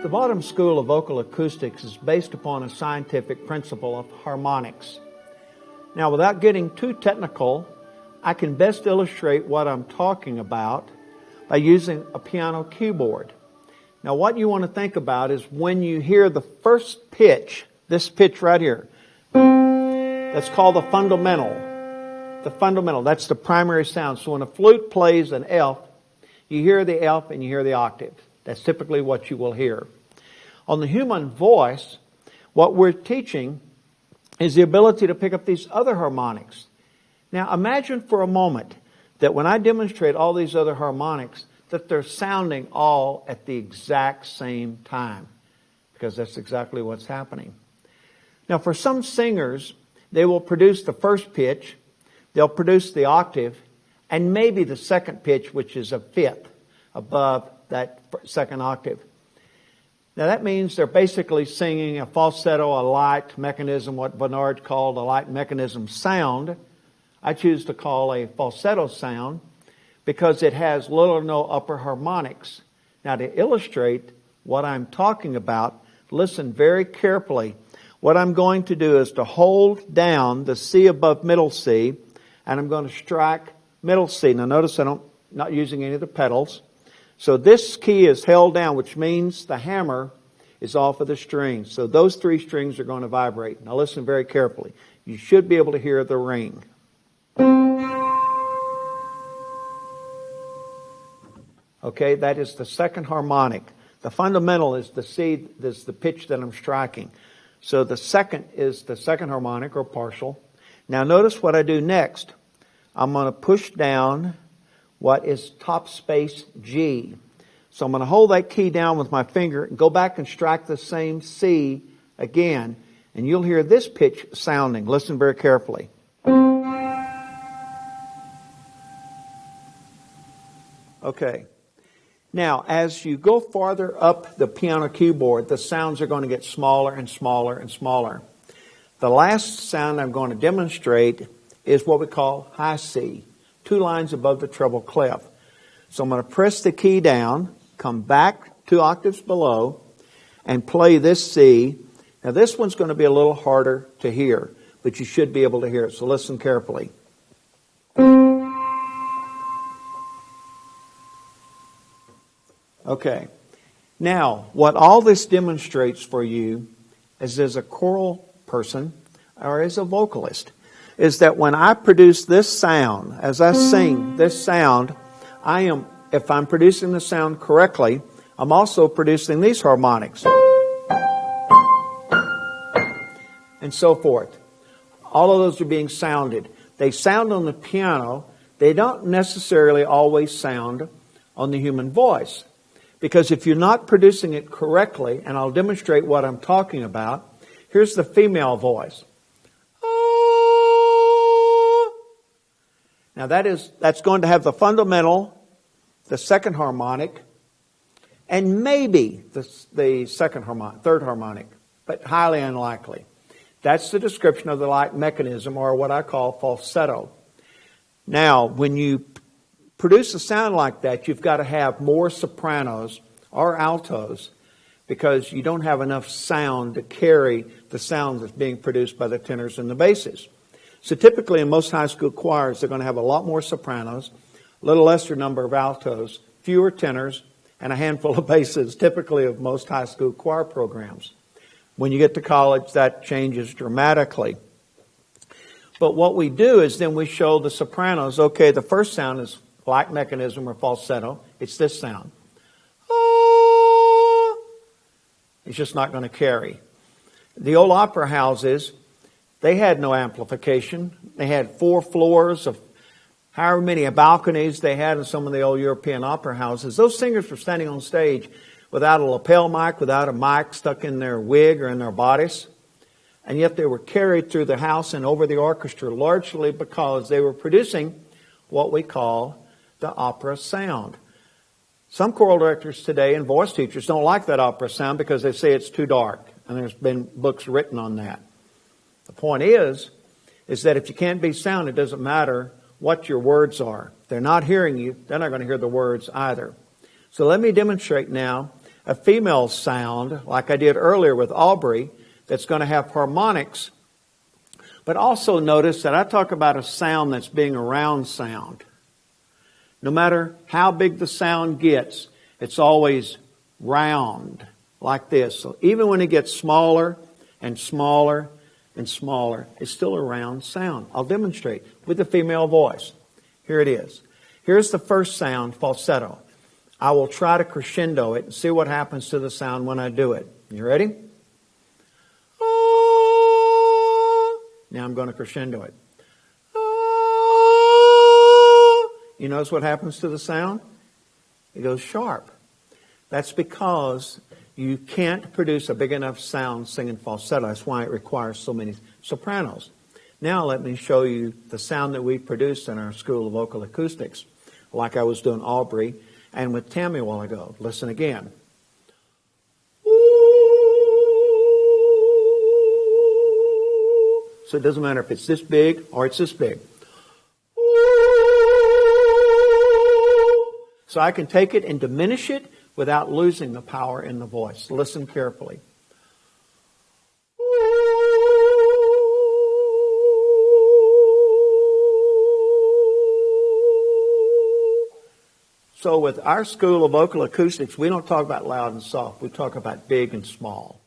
The bottom school of vocal acoustics is based upon a scientific principle of harmonics. Now, without getting too technical, I can best illustrate what I'm talking about by using a piano keyboard. Now, what you want to think about is when you hear the first pitch, this pitch right here, that's called the fundamental. The fundamental, that's the primary sound. So when a flute plays an F, you hear the F and you hear the octave. That's typically what you will hear. On the human voice, what we're teaching is the ability to pick up these other harmonics. Now imagine for a moment that when I demonstrate all these other harmonics, that they're sounding all at the exact same time, because that's exactly what's happening. Now for some singers, they will produce the first pitch, they'll produce the octave, and maybe the second pitch, which is a fifth above that second octave. Now that means they're basically singing a falsetto, a light mechanism, what Bernard called a light mechanism sound. I choose to call a falsetto sound because it has little or no upper harmonics. Now to illustrate what I'm talking about, listen very carefully. What I'm going to do is to hold down the C above middle C, and I'm going to strike middle C. Now notice I'm not using any of the pedals. So this key is held down, which means the hammer is off of the strings. So those three strings are going to vibrate. Now listen very carefully. You should be able to hear the ring. Okay, that is the second harmonic. The fundamental is the C, is the pitch that I'm striking. So the second is the second harmonic or partial. Now notice what I do next. I'm going to push down what is top space G. So I'm going to hold that key down with my finger and go back and strike the same C again. And you'll hear this pitch sounding. Listen very carefully. Okay. Now, as you go farther up the piano keyboard, the sounds are going to get smaller and smaller and smaller. The last sound I'm going to demonstrate is what we call high C, 2 lines above the treble clef. So I'm going to press the key down, come back 2 octaves below, and play this C. Now this one's going to be a little harder to hear, but you should be able to hear it, so listen carefully. Okay. Now, what all this demonstrates for you is as a choral person or as a vocalist is that when I produce this sound, as I sing this sound, if I'm producing the sound correctly, I'm also producing these harmonics. And so forth. All of those are being sounded. They sound on the piano. They don't necessarily always sound on the human voice. Because if you're not producing it correctly, and I'll demonstrate what I'm talking about, here's the female voice. Now that's going to have the fundamental, the second harmonic, and maybe the second harmonic, third harmonic, but highly unlikely. That's the description of the light mechanism, or what I call falsetto. Now, when you produce a sound like that, you've got to have more sopranos or altos because you don't have enough sound to carry the sound that's being produced by the tenors and the basses. So typically in most high school choirs, they're going to have a lot more sopranos, a little lesser number of altos, fewer tenors, and a handful of basses, typically of most high school choir programs. When you get to college, that changes dramatically. But what we do is then we show the sopranos, okay, the first sound is light mechanism or falsetto. It's this sound. It's just not going to carry. The old opera houses, they had no amplification. They had 4 floors of however many balconies they had in some of the old European opera houses. Those singers were standing on stage without a lapel mic, without a mic stuck in their wig or in their bodice. And yet they were carried through the house and over the orchestra, largely because they were producing what we call the opera sound. Some choral directors today and voice teachers don't like that opera sound because they say it's too dark. And there's been books written on that. The point is that if you can't be sound, it doesn't matter what your words are. If they're not hearing you, they're not going to hear the words either. So let me demonstrate now a female sound, like I did earlier with Aubrey, that's going to have harmonics. But also notice that I talk about a sound that's being a round sound. No matter how big the sound gets, it's always round, like this. So even when it gets smaller and smaller and smaller, it's still a round sound. I'll demonstrate with the female voice. Here it is. Here's the first sound, falsetto. I will try to crescendo it and see what happens to the sound when I do it. You ready? Now I'm going to crescendo it. You notice what happens to the sound? It goes sharp. That's because you can't produce a big enough sound singing falsetto. That's why it requires so many sopranos. Now let me show you the sound that we produced in our School of Vocal Acoustics, like I was doing Aubrey and with Tammy a while ago. Listen again. So it doesn't matter if it's this big or it's this big. So I can take it and diminish it without losing the power in the voice. Listen carefully. So with our School of Vocal Acoustics, we don't talk about loud and soft. We talk about big and small.